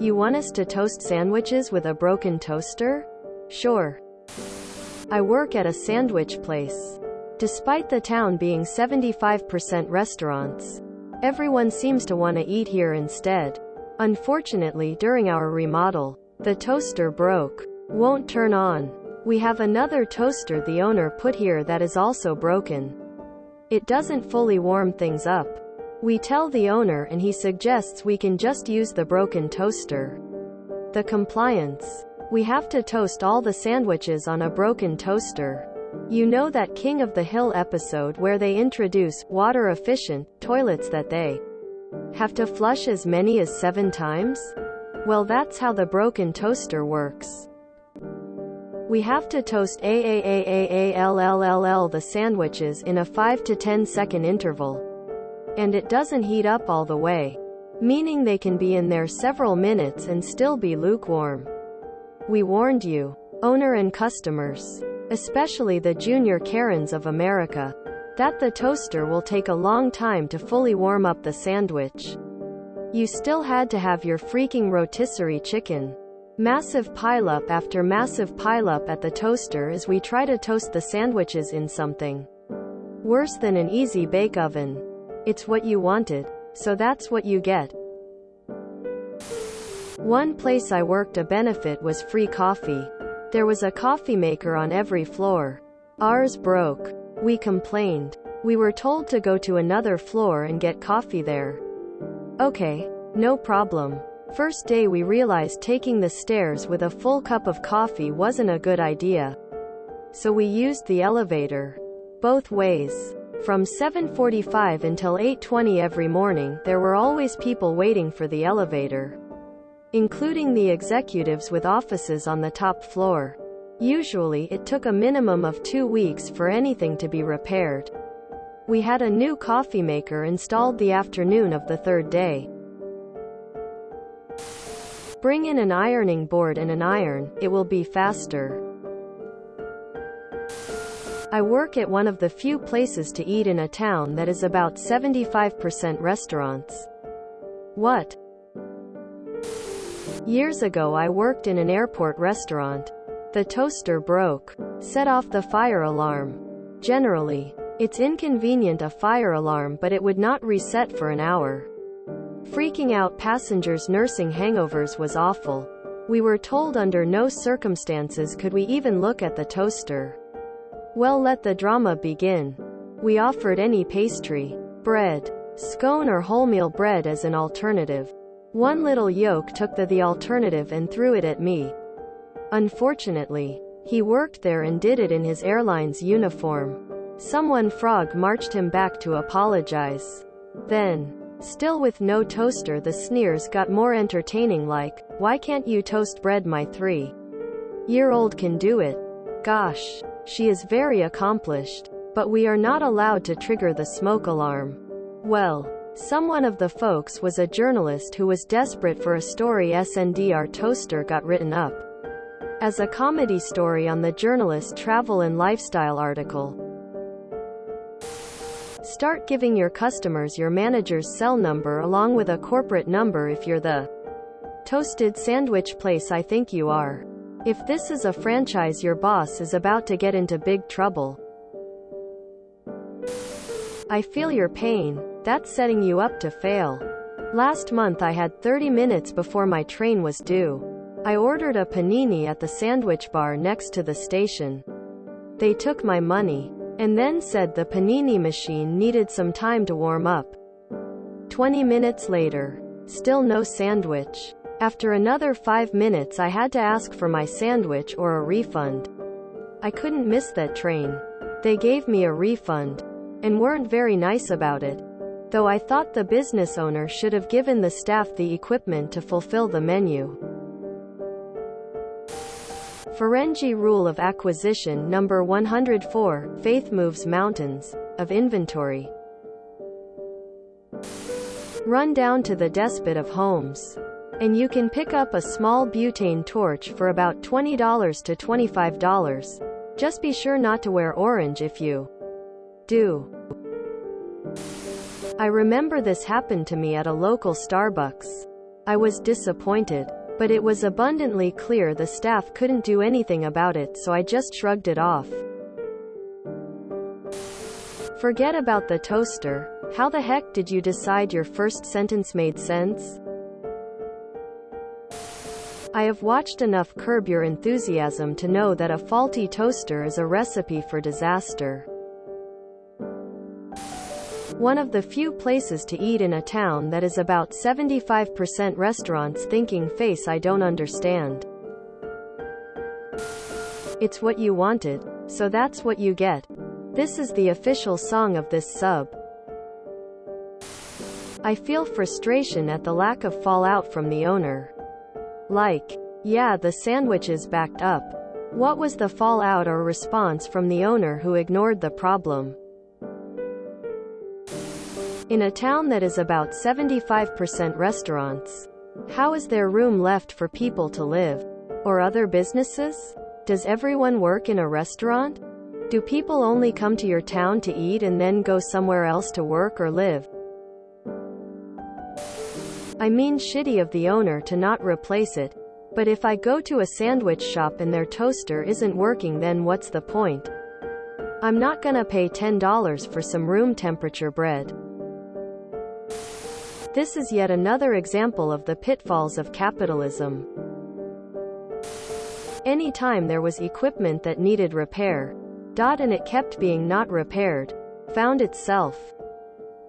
You want us to toast sandwiches with a broken toaster? Sure. I work at a sandwich place. Despite the town being 75% restaurants, everyone seems to want to eat here instead. Unfortunately, during our remodel, the toaster broke. Won't turn on. We have another toaster the owner put here that is also broken. It doesn't fully warm things up. We tell the owner and he suggests we can just use the broken toaster. The compliance. We have to toast all the sandwiches on a broken toaster. You know that King of the Hill episode where they introduce water-efficient toilets that they have to flush as many as 7 times? Well, that's how the broken toaster works. We have to toast the sandwiches in a 5 to 10 second interval. And it doesn't heat up all the way, meaning they can be in there several minutes and still be lukewarm. We warned you, owner and customers, especially the junior Karens of America, that the toaster will take a long time to fully warm up the sandwich. You still had to have your freaking rotisserie chicken. Massive pileup after massive pileup at the toaster as we try to toast the sandwiches in something worse than an easy bake oven. It's what you wanted, so that's what you get. One place I worked, a benefit was free coffee. There was a coffee maker on every floor. Ours broke. We complained. We were told to go to another floor and get coffee there. Okay, no problem. First day we realized taking the stairs with a full cup of coffee wasn't a good idea. So we used the elevator. Both ways. From 7:45 until 8:20 every morning, there were always people waiting for the elevator, including the executives with offices on the top floor. Usually it took a minimum of 2 weeks for anything to be repaired. We had a new coffee maker installed the afternoon of the 3rd day. Bring in an ironing board and an iron, it will be faster. I work at one of the few places to eat in a town that is about 75% restaurants. What? Years ago I worked in an airport restaurant. The toaster broke. Set off the fire alarm. Generally, it's inconvenient, a fire alarm, but it would not reset for an hour. Freaking out passengers nursing hangovers was awful. We were told under no circumstances could we even look at the toaster. Well, let the drama begin. We offered any pastry, bread, scone or wholemeal bread as an alternative. One little yolk took the alternative and threw it at me. Unfortunately, he worked there and did it in his airline's uniform. Someone frog marched him back to apologize. Then, still with no toaster, the sneers got more entertaining, like, "Why can't you toast bread? My 3-year-old can do it. Gosh, she is very accomplished. But we are not allowed to trigger the smoke alarm." Well, someone of the folks was a journalist who was desperate for a story, and our toaster got written up as a comedy story on the journalist travel and lifestyle article. Start giving your customers your manager's cell number along with a corporate number if you're the toasted sandwich place I think you are. If this is a franchise, your boss is about to get into big trouble. I feel your pain. That's setting you up to fail. Last month I had 30 minutes before my train was due. I ordered a panini at the sandwich bar next to the station. They took my money and then said the panini machine needed some time to warm up. 20 minutes later, still no sandwich. After another 5 minutes I had to ask for my sandwich or a refund. I couldn't miss that train. They gave me a refund and weren't very nice about it, though I thought the business owner should have given the staff the equipment to fulfill the menu. Ferengi Rule of Acquisition number 104, Faith moves mountains of inventory. Run down to the Despot of Homes, and you can pick up a small butane torch for about $20 to $25. Just be sure not to wear orange if you do. I remember this happened to me at a local Starbucks. I was disappointed, but it was abundantly clear the staff couldn't do anything about it, so I just shrugged it off. Forget about the toaster. How the heck did you decide your first sentence made sense? I have watched enough Curb Your Enthusiasm to know that a faulty toaster is a recipe for disaster. One of the few places to eat in a town that is about 75% restaurants thinking face I don't understand. It's what you wanted, so that's what you get. This is the official song of this sub. I feel frustration at the lack of fallout from the owner. Like, yeah, the sandwich is backed up. What was the fallout or response from the owner who ignored the problem? In a town that is about 75% restaurants, how is there room left for people to live? Or other businesses? Does everyone work in a restaurant? Do people only come to your town to eat and then go somewhere else to work or live? I mean, shitty of the owner to not replace it, but if I go to a sandwich shop and their toaster isn't working, then what's the point? I'm not gonna pay $10 for some room temperature bread. This is yet another example of the pitfalls of capitalism. Anytime there was equipment that needed repair, and it kept being not repaired, found itself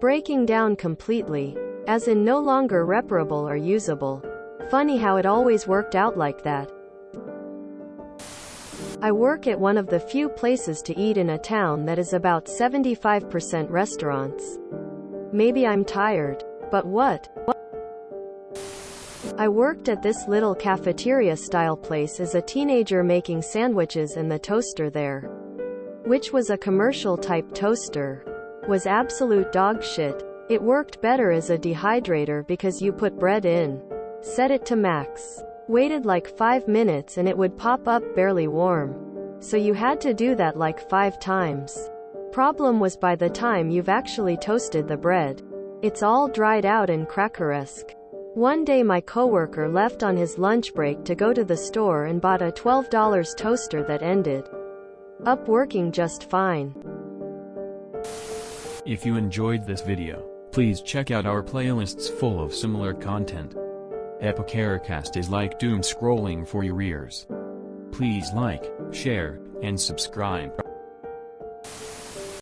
breaking down completely, as in no longer reparable or usable. Funny how it always worked out like that. I work at one of the few places to eat in a town that is about 75% restaurants. Maybe I'm tired. But what? I worked at this little cafeteria-style place as a teenager making sandwiches, and the toaster there, which was a commercial-type toaster, was absolute dog shit. It worked better as a dehydrator because you put bread in, set it to max, waited like 5 minutes and it would pop up barely warm. So you had to do that like 5 times. Problem was, by the time you've actually toasted the bread, it's all dried out and crackeresque. One day my coworker left on his lunch break to go to the store and bought a $12 toaster that ended up working just fine. If you enjoyed this video, please check out our playlists full of similar content. CrazyCoKids is like doom scrolling for your ears. Please like, share, and subscribe.